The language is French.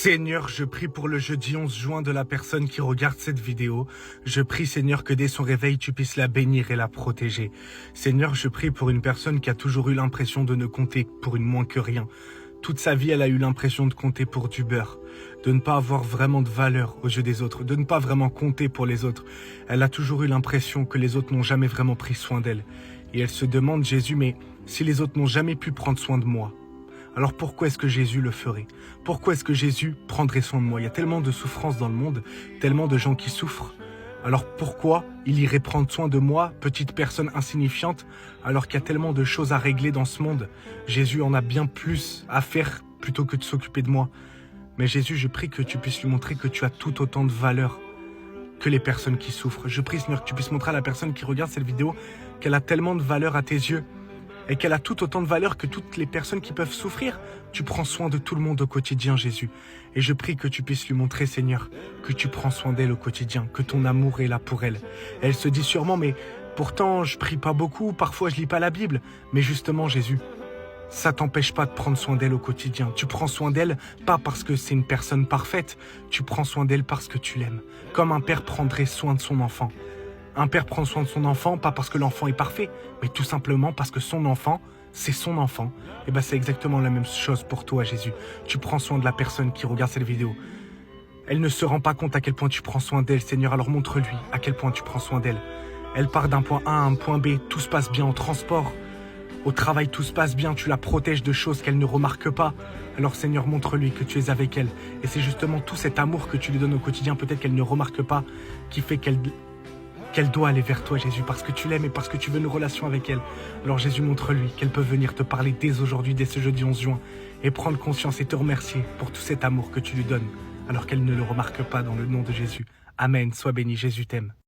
Seigneur, je prie pour le jeudi 11 juin de la personne qui regarde cette vidéo. Je prie, Seigneur, que dès son réveil, tu puisses la bénir et la protéger. Seigneur, je prie pour une personne qui a toujours eu l'impression de ne compter pour une moins que rien. Toute sa vie, elle a eu l'impression de compter pour du beurre, de ne pas avoir vraiment de valeur aux yeux des autres, de ne pas vraiment compter pour les autres. Elle a toujours eu l'impression que les autres n'ont jamais vraiment pris soin d'elle. Et elle se demande, Jésus, mais si les autres n'ont jamais pu prendre soin de moi, alors pourquoi est-ce que Jésus le ferait? Pourquoi est-ce que Jésus prendrait soin de moi? Il y a tellement de souffrance dans le monde, tellement de gens qui souffrent. Alors pourquoi il irait prendre soin de moi, petite personne insignifiante, alors qu'il y a tellement de choses à régler dans ce monde? Jésus en a bien plus à faire plutôt que de s'occuper de moi. Mais Jésus, je prie que tu puisses lui montrer que tu as tout autant de valeur que les personnes qui souffrent. Je prie, Seigneur, que tu puisses montrer à la personne qui regarde cette vidéo qu'elle a tellement de valeur à tes yeux et qu'elle a tout autant de valeur que toutes les personnes qui peuvent souffrir. Tu prends soin de tout le monde au quotidien, Jésus. Et je prie que tu puisses lui montrer, Seigneur, que tu prends soin d'elle au quotidien, que ton amour est là pour elle. Elle se dit sûrement, mais pourtant, je prie pas beaucoup, parfois je lis pas la Bible. Mais justement, Jésus, ça t'empêche pas de prendre soin d'elle au quotidien. Tu prends soin d'elle pas parce que c'est une personne parfaite, tu prends soin d'elle parce que tu l'aimes. Comme un père prendrait soin de son enfant. Un père prend soin de son enfant, pas parce que l'enfant est parfait, mais tout simplement parce que son enfant, c'est son enfant. Et bien c'est exactement la même chose pour toi, Jésus. Tu prends soin de la personne qui regarde cette vidéo. Elle ne se rend pas compte à quel point tu prends soin d'elle, Seigneur, alors montre-lui à quel point tu prends soin d'elle. Elle part d'un point A à un point B, tout se passe bien au transport. Au travail, tout se passe bien, tu la protèges de choses qu'elle ne remarque pas. Alors Seigneur, montre-lui que tu es avec elle. Et c'est justement tout cet amour que tu lui donnes au quotidien, peut-être qu'elle ne remarque pas, qui fait qu'elle doit aller vers toi, Jésus, parce que tu l'aimes et parce que tu veux une relation avec elle. Alors Jésus, montre-lui qu'elle peut venir te parler dès aujourd'hui, dès ce jeudi 11 juin, et prendre conscience et te remercier pour tout cet amour que tu lui donnes, alors qu'elle ne le remarque pas, dans le nom de Jésus. Amen, sois béni, Jésus t'aime.